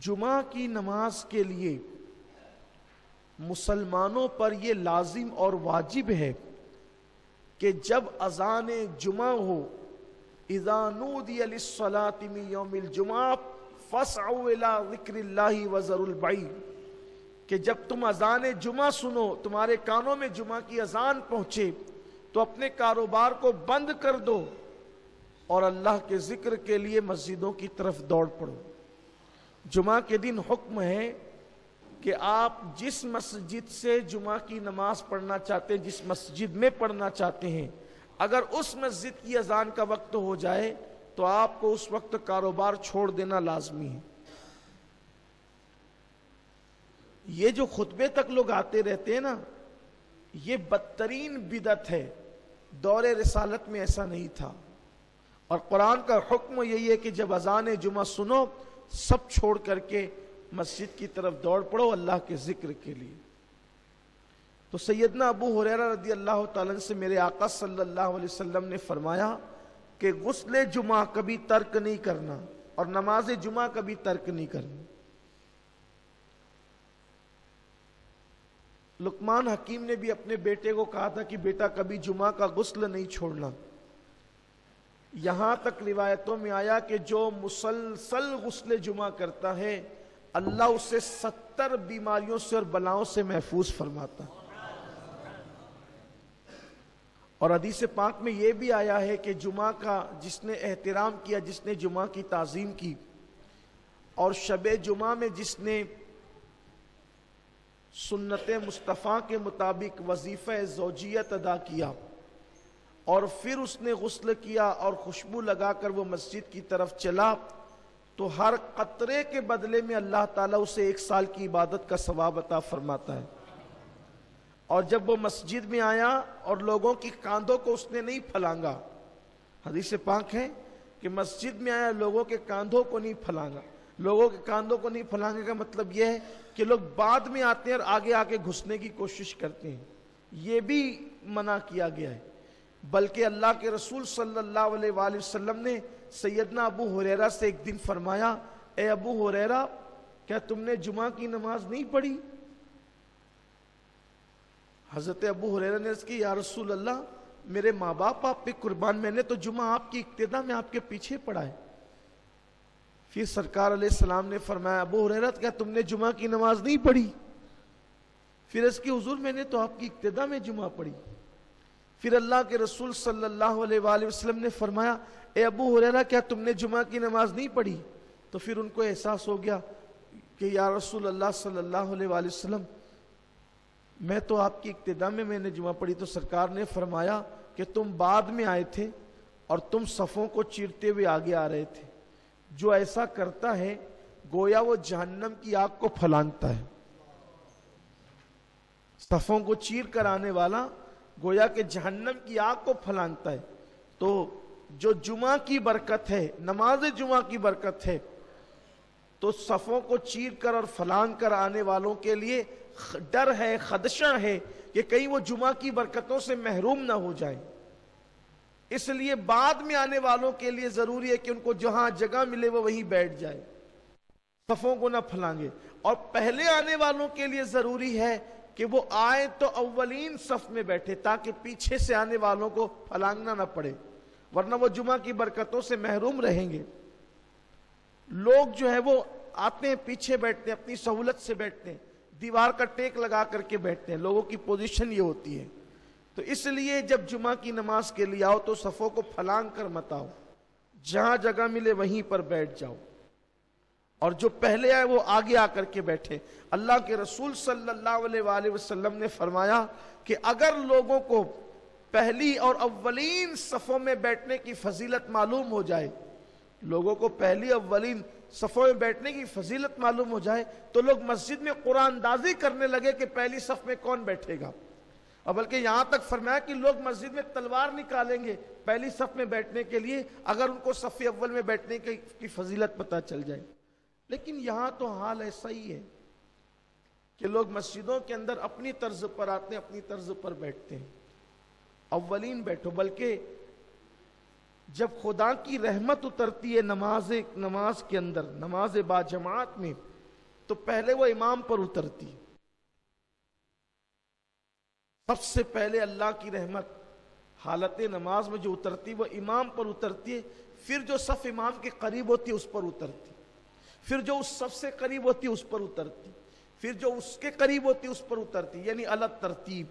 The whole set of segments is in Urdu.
جمعہ کی نماز کے لیے مسلمانوں پر یہ لازم اور واجب ہے کہ جب اذان جمعہ ہو، اذا نودی للصلاة من یوم الجمعہ فاسعوا الی ذکر اللہ وذروا البیع، کہ جب تم اذان جمعہ سنو، تمہارے کانوں میں جمعہ کی اذان پہنچے تو اپنے کاروبار کو بند کر دو اور اللہ کے ذکر کے لیے مسجدوں کی طرف دوڑ پڑو۔ جمعہ کے دن حکم ہے کہ آپ جس مسجد سے جمعہ کی نماز پڑھنا چاہتے ہیں، جس مسجد میں پڑھنا چاہتے ہیں، اگر اس مسجد کی اذان کا وقت ہو جائے تو آپ کو اس وقت کاروبار چھوڑ دینا لازمی ہے۔ یہ جو خطبے تک لوگ آتے رہتے ہیں نا، یہ بدترین بدعت ہے۔ دور رسالت میں ایسا نہیں تھا، اور قرآن کا حکم یہی ہے کہ جب اذان جمعہ سنو سب چھوڑ کر کے مسجد کی طرف دوڑ پڑو اللہ کے ذکر کے لیے۔ تو سیدنا ابو ہریرہ رضی اللہ تعالیٰ عنہ سے میرے آقا صلی اللہ علیہ وسلم نے فرمایا کہ غسل جمعہ کبھی ترک نہیں کرنا اور نماز جمعہ کبھی ترک نہیں کرنا۔ لقمان حکیم نے بھی اپنے بیٹے کو کہا تھا کہ بیٹا کبھی جمعہ کا غسل نہیں چھوڑنا۔ یہاں تک روایتوں میں آیا کہ جو مسلسل غسل جمعہ کرتا ہے اللہ اسے 70 بیماریوں سے اور بلاؤں سے محفوظ فرماتا ہے۔ اور حدیث پاک میں یہ بھی آیا ہے کہ جمعہ کا جس نے احترام کیا، جس نے جمعہ کی تعظیم کی، اور شب جمعہ میں جس نے سنت مصطفیٰ کے مطابق وظیفہ زوجیت ادا کیا اور پھر اس نے غسل کیا اور خوشبو لگا کر وہ مسجد کی طرف چلا، تو ہر قطرے کے بدلے میں اللہ تعالیٰ اسے 1 سال کی عبادت کا ثواب عطا فرماتا ہے۔ اور جب وہ مسجد میں آیا اور لوگوں کی کاندھوں کو اس نے نہیں پھلانگا، حدیث پاک ہے کہ مسجد میں آیا لوگوں کے کاندھوں کو نہیں پھلانگا۔ لوگوں کے کاندھوں کو نہیں پھلانگے کا مطلب یہ ہے کہ لوگ بعد میں آتے ہیں اور آگے آگے گھسنے کی کوشش کرتے ہیں، یہ بھی منع کیا گیا ہے۔ بلکہ اللہ کے رسول صلی اللہ علیہ وآلہ وسلم نے سیدنا ابو ہریرہ سے ایک دن فرمایا، اے ابو ہریرہ کیا تم نے جمعہ کی نماز نہیں پڑھی؟ حضرت ابو ہریرہ نے عرض کی یا رسول اللہ میرے ماں باپ آپ پہ قربان، میں نے تو جمعہ آپ کی اقتدا میں آپ کے پیچھے پڑھا ہے۔ پھر سرکار علیہ السلام نے فرمایا ابو ہریرہ کیا تم نے جمعہ کی نماز نہیں پڑھی؟ پھر اس کی حضور میں نے تو آپ کی اقتدا میں جمعہ پڑھی۔ پھر اللہ کے رسول صلی اللہ علیہ وآلہ وسلم نے فرمایا اے ابو ہریرہ کیا تم نے جمعہ کی نماز نہیں پڑھی؟ تو پھر ان کو احساس ہو گیا کہ یا رسول اللہ صلی اللہ علیہ وآلہ وسلم میں تو آپ کی اقتدا میں نے جمعہ پڑھی۔ تو سرکار نے فرمایا کہ تم بعد میں آئے تھے اور تم صفوں کو چیرتے ہوئے آگے آ رہے تھے، جو ایسا کرتا ہے گویا وہ جہنم کی آگ کو پھلانگتا ہے۔ صفوں کو چیر کر آنے والا گویا کہ جہنم کی آگ کو پھلانگتا ہے۔ تو جو جمعہ کی برکت ہے، نماز جمعہ کی برکت ہے، تو صفوں کو چیر کر اور پھلانگ کر آنے والوں کے لیے ڈر ہے، خدشہ ہے کہ کہیں وہ جمعہ کی برکتوں سے محروم نہ ہو جائیں۔ اس لیے بعد میں آنے والوں کے لیے ضروری ہے کہ ان کو جہاں جگہ ملے وہ وہیں بیٹھ جائے، صفوں کو نہ پھلانگے۔ اور پہلے آنے والوں کے لیے ضروری ہے کہ وہ آئے تو اولین صف میں بیٹھے تاکہ پیچھے سے آنے والوں کو پھلانگنا نہ پڑے، ورنہ وہ جمعہ کی برکتوں سے محروم رہیں گے۔ لوگ جو ہے وہ آتے ہیں پیچھے بیٹھتے ہیں، اپنی سہولت سے بیٹھتے ہیں، دیوار کا ٹیک لگا کر کے بیٹھتے ہیں، لوگوں کی پوزیشن یہ ہوتی ہے۔ تو اس لیے جب جمعہ کی نماز کے لیے آؤ تو صفوں کو پھلانگ کر مت آؤ، جہاں جگہ ملے وہیں پر بیٹھ جاؤ، اور جو پہلے آئے وہ آگے آ کر کے بیٹھے۔ اللہ کے رسول صلی اللہ علیہ وآلہ وسلم نے فرمایا کہ اگر لوگوں کو پہلی اور اولین صفوں میں بیٹھنے کی فضیلت معلوم ہو جائے، لوگوں کو پہلی اولین صفوں میں بیٹھنے کی فضیلت معلوم ہو جائے تو لوگ مسجد میں قرآن اندازی کرنے لگے کہ پہلی صف میں کون بیٹھے گا، اور بلکہ یہاں تک فرمایا کہ لوگ مسجد میں تلوار نکالیں گے پہلی صف میں بیٹھنے کے لیے اگر ان کو صف اول میں بیٹھنے کی فضیلت پتہ چل جائے۔ لیکن یہاں تو حال ایسا ہی ہے کہ لوگ مسجدوں کے اندر اپنی طرز پر آتے ہیں، اپنی طرز پر بیٹھتے ہیں، اولین بیٹھو۔ بلکہ جب خدا کی رحمت اترتی ہے نماز کے اندر، نماز با جماعت میں، تو پہلے وہ امام پر اترتی ہے۔ سب سے پہلے اللہ کی رحمت حالت نماز میں جو اترتی وہ امام پر اترتی ہے، پھر جو صف امام کے قریب ہوتی ہے اس پر اترتی، پھر جو اس صف سے قریب ہوتی ہے اس پر اترتی، پھر جو اس کے قریب ہوتی ہے اس پر اترتی، یعنی الگ ترتیب۔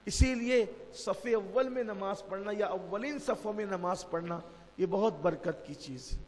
اسی لیے صف اول میں نماز پڑھنا یا اولین صفوں میں نماز پڑھنا یہ بہت برکت کی چیز ہے۔